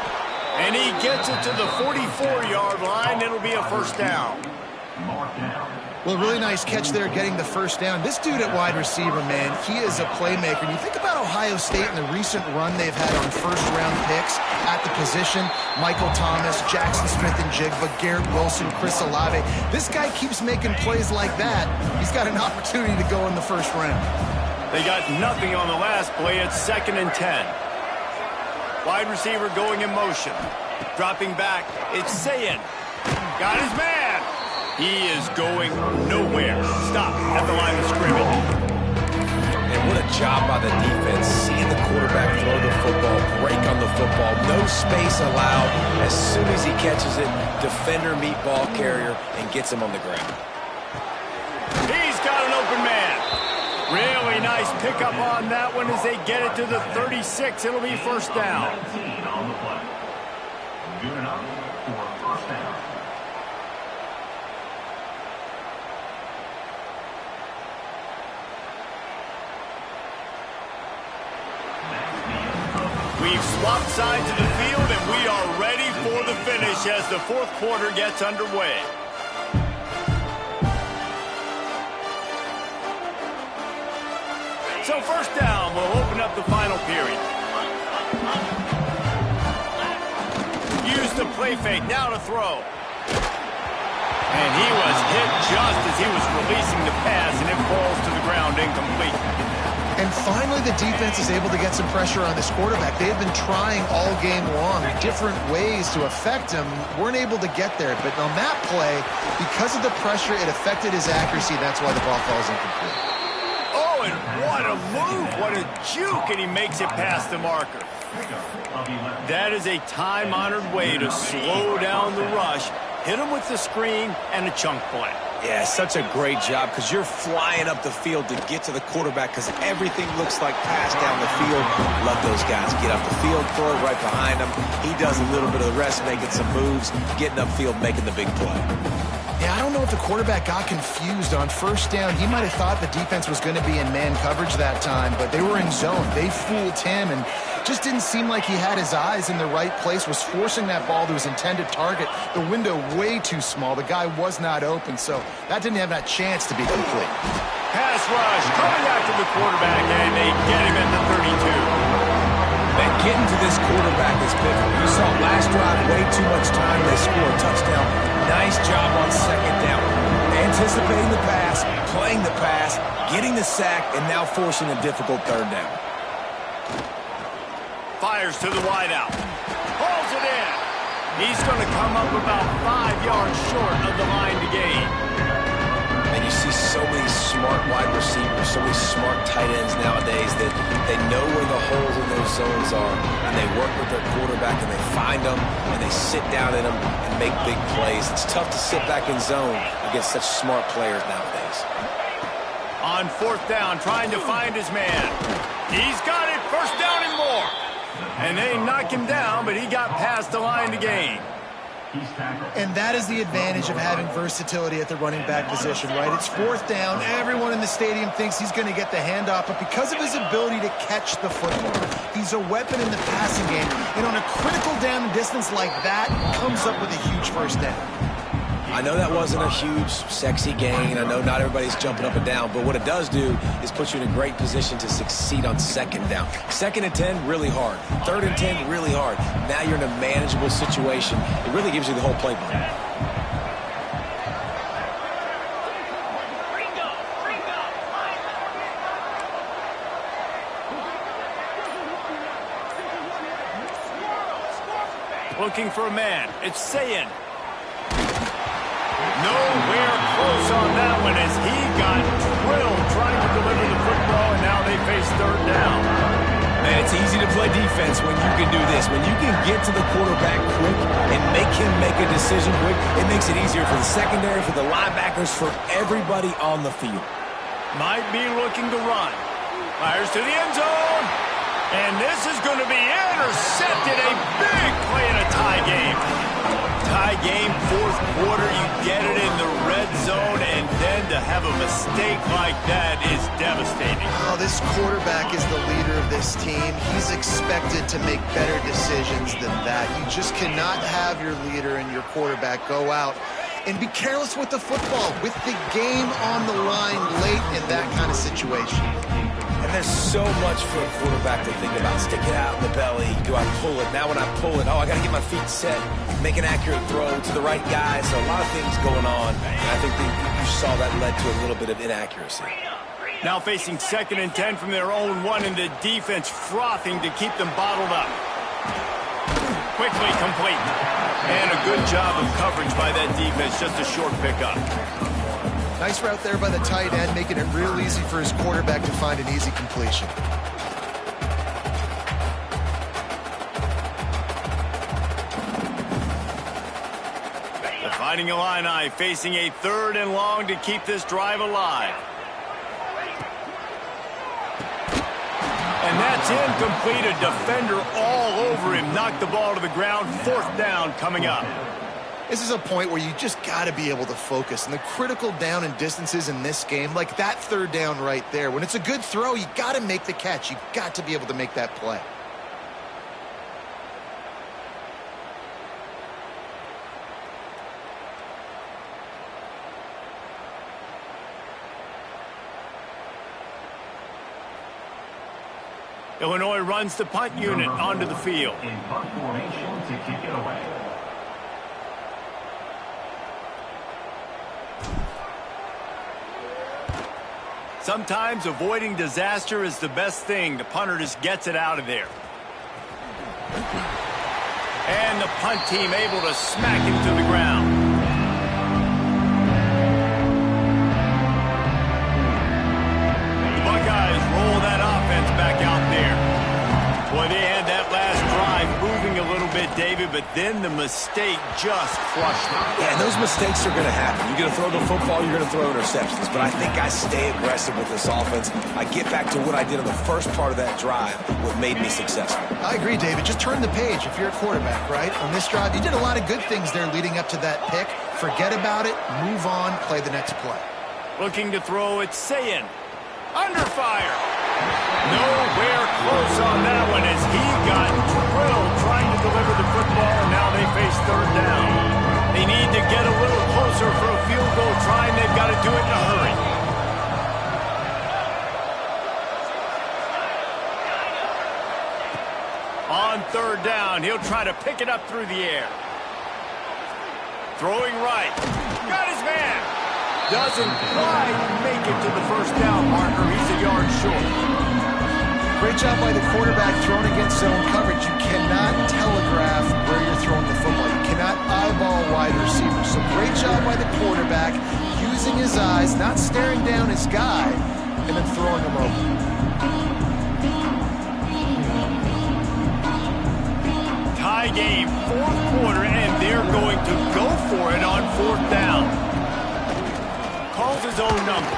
And he gets it to the 44-yard line. It'll be a first down. Well, really nice catch there getting the first down. This dude at wide receiver, man, he is a playmaker. And you think about Ohio State and the recent run they've had on first-round picks at the position. Michael Thomas, Jackson Smith-Njigba, Garrett Wilson, Chris Olave. This guy keeps making plays like that. He's got an opportunity to go in the first round. They got nothing on the last play. It's 2nd and 10. Wide receiver going in motion. Dropping back. It's Sayin. Got his man. He is going nowhere. Stop at the line of scrimmage. And what a job by the defense. Seeing the quarterback throw the football, break on the football, no space allowed. As soon as he catches it, defender meet ball carrier and gets him on the ground. He's got an open man. Really nice pickup on that one as they get it to the 36. It'll be first down. We've swapped sides of the field, and we are ready for the finish as the fourth quarter gets underway. So first down will open up the final period. Use the play fake, now to throw. And he was hit just as he was releasing the pass, and it falls to the ground incomplete. And finally, the defense is able to get some pressure on this quarterback. They have been trying all game long different ways to affect him. Weren't able to get there. But on that play, because of the pressure, it affected his accuracy. That's why the ball falls incomplete. Oh, and what a move. What a juke. And he makes it past the marker. That is a time-honored way to slow down the rush. Hit him with the screen and a chunk play. Yeah, such a great job because you're flying up the field to get to the quarterback because everything looks like pass down the field. Love those guys. Get up the field, throw it right behind him. He does a little bit of the rest, making some moves, getting upfield, making the big play. Yeah, I don't know if the quarterback got confused on first down. He might have thought the defense was going to be in man coverage that time, but they were in zone. They fooled him and just didn't seem like he had his eyes in the right place, was forcing that ball to his intended target. The window way too small. The guy was not open, so that didn't have that chance to be complete. Pass rush coming after the quarterback, and they get him at the 32. Man, getting to this quarterback is pivotal. You saw last drive, way too much time. They score a touchdown. Nice job on second down. Anticipating the pass, playing the pass, getting the sack, and now forcing a difficult third down. Fires to the wideout. Pulls it in. He's going to come up about 5 yards short of the line to gain. And you see so many smart wide receivers, so many smart tight ends nowadays that they know where the holes in those zones are, and they work with their quarterback, and they find them, and they sit down in them and make big plays. It's tough to sit back in zone against such smart players nowadays. On fourth down, trying to find his man. He's got it. First down and more. And they knock him down, but he got past the line to gain. And that is the advantage of having versatility at the running back position, right? It's fourth down. Everyone in the stadium thinks he's going to get the handoff, but because of his ability to catch the football, he's a weapon in the passing game. And on a critical down and distance like that, comes up with a huge first down. I know that wasn't a huge, sexy gain. I know not everybody's jumping up and down, but what it does do is put you in a great position to succeed on second down. Second and 10, really hard. Third and 10, really hard. Now you're in a manageable situation. It really gives you the whole playbook. Looking for a man. It's Sayin. Nowhere close on that one as he got drilled trying to deliver the football, and now they face third down. Man, it's easy to play defense when you can do this. When you can get to the quarterback quick and make him make a decision quick, it makes it easier for the secondary, for the linebackers, for everybody on the field. Might be looking to run. Fires to the end zone. And this is going to be intercepted. A big play in a tie game. Tie game, fourth quarter, you get it in the red zone, and then to have a mistake like that is devastating. Oh, this quarterback is the leader of this team. He's expected to make better decisions than that. You just cannot have your leader and your quarterback go out and be careless with the football, with the game on the line late in that kind of situation. And there's so much for a quarterback to think about. Stick it out in the belly. Do I pull it? Now when I pull it, oh, I got to get my feet set. Make an accurate throw to the right guy. So a lot of things going on. And I think you saw that led to a little bit of inaccuracy. Now facing second and 10 from their own one, and the defense frothing to keep them bottled up. Quickly complete. And a good job of coverage by that defense. Just a short pickup. Nice route there by the tight end, making it real easy for his quarterback to find an easy completion. The Fighting Illini facing a third and long to keep this drive alive. And that's incomplete. A defender all over him. Knocked the ball to the ground. Fourth down coming up. This is a point where you just got to be able to focus. And the critical down and distances in this game, like that third down right there, when it's a good throw, you got to make the catch. You got to be able to make that play. Illinois runs the punt unit onto the field. In punt formation to kick it away. Sometimes avoiding disaster is the best thing. The punter just gets it out of there. And the punt team able to smack him to the ground. The Buckeyes roll that offense back out there. Boy, they had that last drive moving a little bit, David, but then the mistake just crushed them. Yeah, and those mistakes are going to happen. You're going to throw the football, you're going to throw interceptions. But I think I stay aggressive with this offense. I get back to what I did on the first part of that drive, what made me successful. I agree, David. Just turn the page if you're a quarterback, right? On this drive, you did a lot of good things there leading up to that pick. Forget about it, move on, play the next play. Looking to throw, it's Sayin. Under fire. Nowhere close on that one as he got drilled trying to deliver the football, and now they face third down. They need to get a little closer for a field goal try, and they've got to do it in a hurry. On third down, he'll try to pick it up through the air. Throwing right. Got his man. Doesn't quite make it to the first down marker. He's a yard short. Great job by the quarterback thrown against zone coverage. You cannot telegraph where you're throwing the football. You cannot eyeball wide receivers. So great job by the quarterback using his eyes, not staring down his guy, and then throwing him over. Tie game, fourth quarter, and they're going to go for it on fourth down. Calls his own number.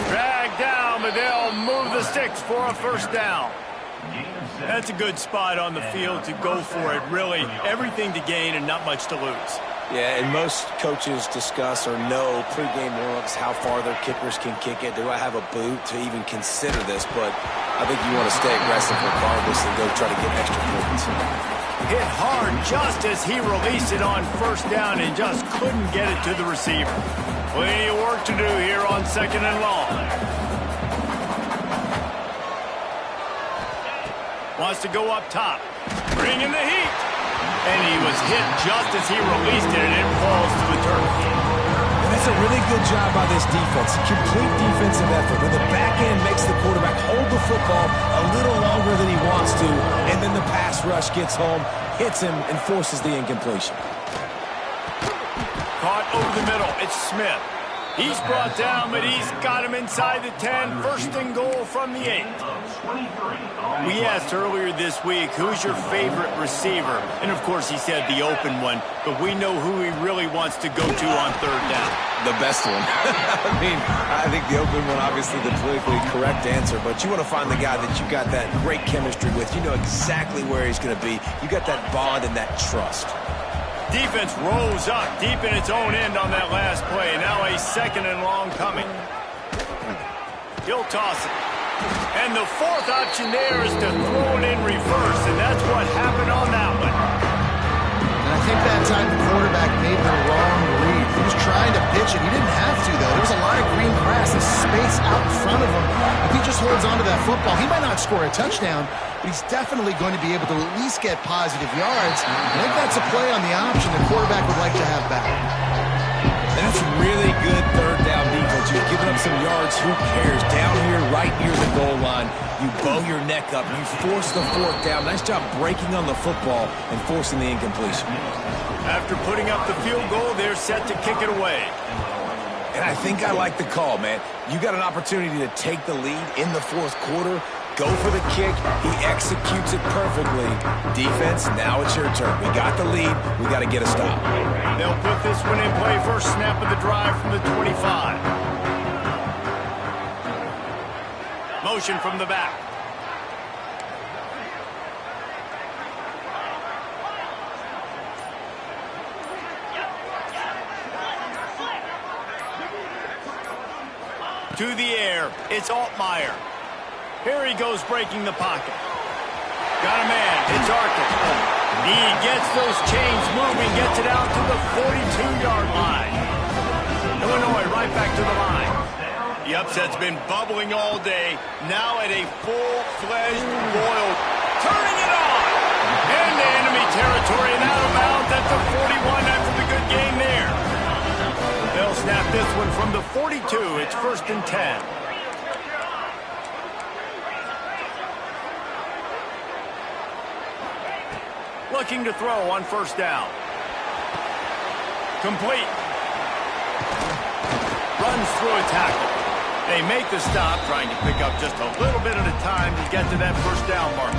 Drag down, but they'll move the sticks for a first down. That's a good spot on the field to go for it. Really, everything to gain and not much to lose. Yeah, and most coaches discuss or know pregame warm-ups how far their kickers can kick it. Do I have a boot to even consider this? But I think you want to stay aggressive regardless and go try to get extra points. Hit hard just as he released it on first down and just couldn't get it to the receiver. Plenty of work to do here on second and long. Wants to go up top. Bringing the heat. And he was hit just as he released it, and it falls to the turf. And that's a really good job by this defense. Complete defensive effort. When the back end makes the quarterback hold the football a little longer than he wants to, and then the pass rush gets home, hits him, and forces the incompletion. Caught over the middle. It's Smith. He's brought down, but he's got him inside the 10. First and goal from the 8. We asked earlier this week, who's your favorite receiver? And, of course, he said the open one. But we know who he really wants to go to on third down. The best one. I mean, I think the open one, obviously the politically correct answer. But you want to find the guy that you got that great chemistry with. You know exactly where he's going to be. You got that bond and that trust. Defense rolls up deep in its own end on that last play. Now a second and long coming. He'll toss it. And the fourth option there is to throw it in reverse, and that's what happened on that one. And I think that time the quarterback made the wrong read. He was trying to pitch it. He didn't have to, though. There was a lot of green grass, a space out in front of him. If he just holds onto that football, he might not score a touchdown, but he's definitely going to be able to at least get positive yards. I think that's a play on the option the quarterback would like to have back. That's really good third down defense. You've given up some yards. Who cares? Down here, right near the goal line, you bow your neck up. You force the fourth down. Nice job breaking on the football and forcing the incompletion. After putting up the field goal, they're set to kick it away. And I think I like the call, man. You got an opportunity to take the lead in the fourth quarter. Go for the kick. He executes it perfectly. Defense, now it's your turn. We got the lead. We got to get a stop. They'll put this one in play. First snap of the drive from the 25. Motion from the back. To the air. It's Altmaier. Here he goes breaking the pocket. Got a man. It's Arkin. He gets those chains moving, gets it out to the 42-yard line. Illinois right back to the line. The upset's been bubbling all day, now at a full-fledged boil. Turning it on! Into enemy territory and out of bounds at the 41 after the good game there. They'll snap this one from the 42. It's 1st and 10. Looking to throw on 1st down. Complete. Runs through a tackle. They make the stop, trying to pick up just a little bit at a time to get to that 1st down marker.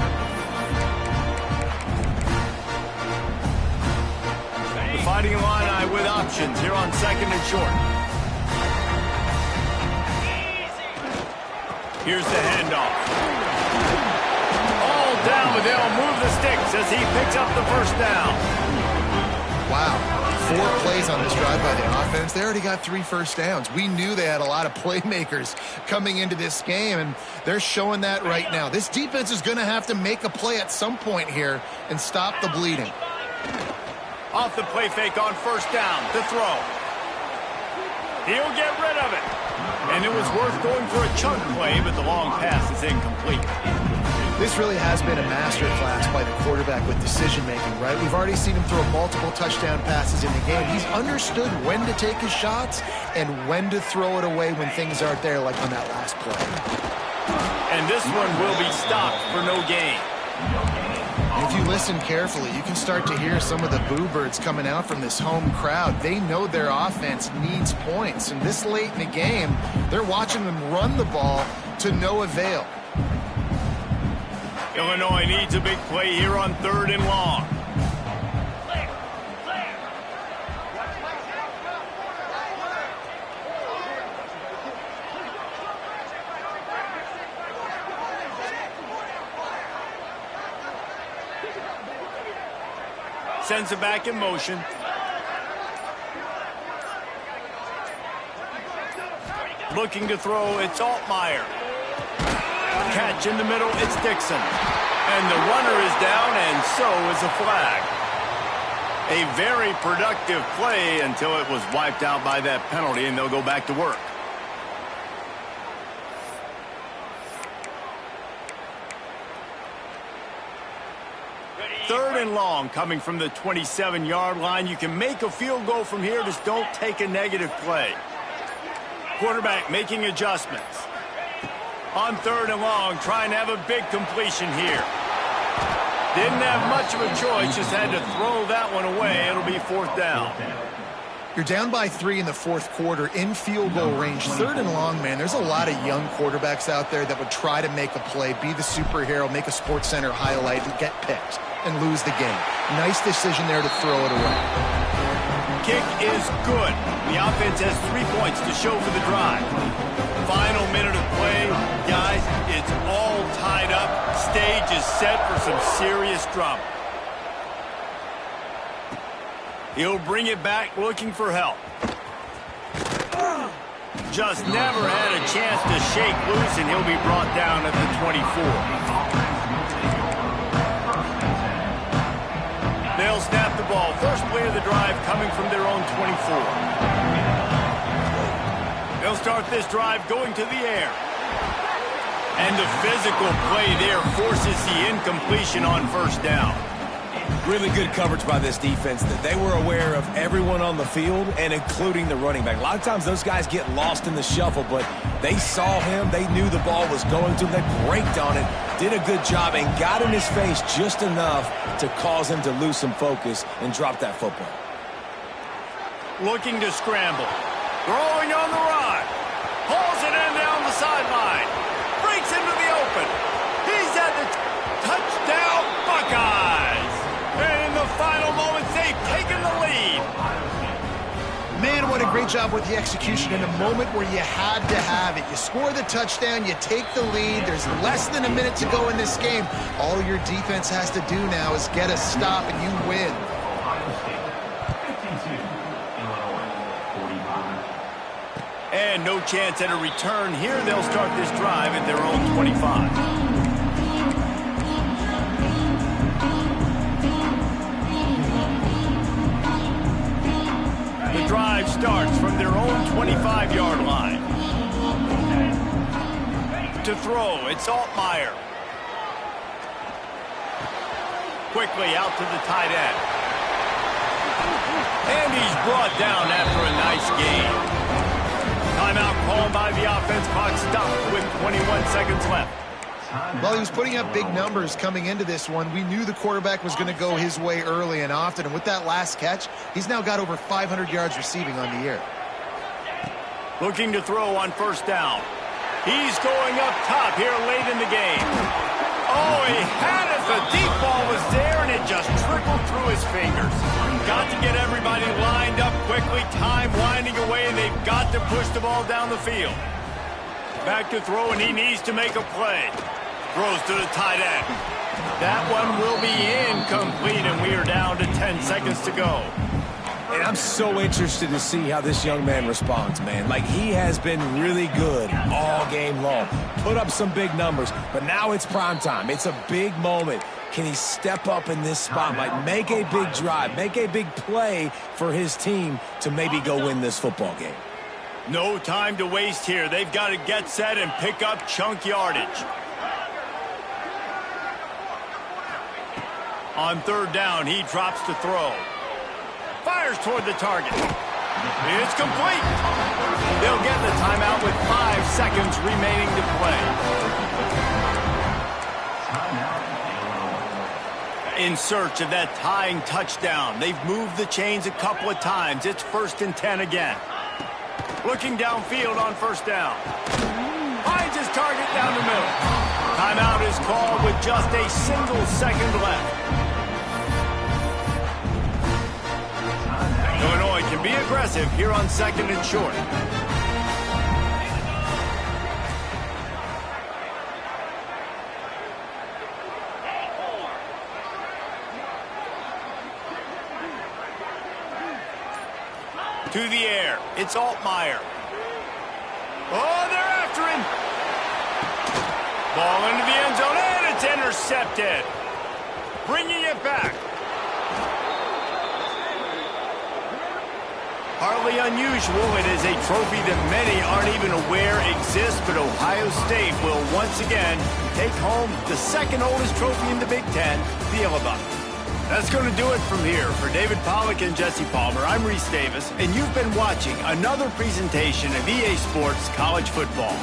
The Fighting Illini with options here on 2nd and short. Here's the handoff. All down, but they'll move the sticks as he picks up the 1st down. Wow. 4 plays on this drive by the offense. They already got 3 first downs. We knew they had a lot of playmakers coming into this game, and they're showing that right now. This defense is going to have to make a play at some point here and stop the bleeding. Off the play fake on 1st down to throw. He'll get rid of it. And it was worth going for a chunk play, but the long pass is incomplete. This really has been a masterclass by the quarterback with decision-making, right? We've already seen him throw multiple touchdown passes in the game. He's understood when to take his shots and when to throw it away when things aren't there, like on that last play. And this one will be stopped for no gain. If you listen carefully, you can start to hear some of the boo birds coming out from this home crowd. They know their offense needs points, and this late in the game, they're watching them run the ball to no avail. Illinois needs a big play here on 3rd and long. Sends it back in motion. Looking to throw, it's Altmaier. Catch in the middle, it's Dixon. And the runner is down, and so is a flag. A very productive play until it was wiped out by that penalty, and they'll go back to work. Third and long coming from the 27-yard line. You can make a field goal from here, just don't take a negative play. Quarterback making adjustments. On 3rd and long, trying to have a big completion here. Didn't have much of a choice, just had to throw that one away. It'll be 4th down. You're down by 3 in the 4th quarter in field goal range. 3rd and long, man. There's a lot of young quarterbacks out there that would try to make a play, be the superhero, make a SportsCenter highlight, and get picked and lose the game. Nice decision there to throw it away. Kick is good. The offense has 3 points to show for the drive. Final minute of play. Guys, it's all tied up. Stage is set for some serious drama. He'll bring it back looking for help. Just never had a chance to shake loose, and he'll be brought down at the 24. They'll snap the ball. First play of the drive coming from their own 24. They'll start this drive going to the air. And the physical play there forces the incompletion on 1st down. Really good coverage by this defense. That they were aware of everyone on the field and including the running back. A lot of times those guys get lost in the shuffle, but they saw him. They knew the ball was going to them. They braked on it, did a good job, and got in his face just enough to cause him to lose some focus and drop that football. Looking to scramble. Throwing on the run. Hauls it in down the sideline. Breaks into the open. He's at the touchdown Buckeyes. And in the final moments, they've taken the lead. Man, what a great job with the execution in a moment where you had to have it. You score the touchdown, you take the lead. There's less than a minute to go in this game. All your defense has to do now is get a stop and you win. And no chance at a return here. They'll start this drive at their own 25. The drive starts from their own 25-yard line. to throw. It's Altmaier. Quickly out to the tight end. And he's brought down after a nice gain. Timeout called by the offense. Clock stopped with 21 seconds left. Well, he was putting up big numbers coming into this one. We knew the quarterback was going to go his way early and often. And with that last catch, he's now got over 500 yards receiving on the year. Looking to throw on first down. He's going up top here late in the game. Oh, he had it. The deep ball was there, and it just trickled through his fingers. Got to get everybody lined up quickly. Time winding away. They've got to push the ball down the field. Back to throw, and he needs to make a play. Throws to the tight end. That one will be incomplete, and we are down to 10 seconds to go. And I'm so interested to see how this young man responds, man. Like, he has been really good all game long. Put up some big numbers, but now it's prime time. It's a big moment. Can he step up in this spotlight, make a big drive, make a big play for his team to maybe go win this football game? No time to waste here. They've got to get set and pick up chunk yardage. On third down, he drops to throw. Fires toward the target. It's complete. They'll get the timeout with 5 seconds remaining to play. In search of that tying touchdown. They've moved the chains a couple of times. It's 1st and 10 again. Looking downfield on first down. Finds his target down the middle. Timeout is called with just a single second left. Illinois can be aggressive here on 2nd and short. To the air. It's Altmaier. Oh, they're after him. Ball into the end zone, and it's intercepted. Bringing it back. Hardly unusual. It is a trophy that many aren't even aware exists, but Ohio State will once again take home the 2nd oldest trophy in the Big Ten, the Illinois. That's going to do it from here. For David Pollack and Jesse Palmer, I'm Reese Davis, and you've been watching another presentation of EA Sports College Football.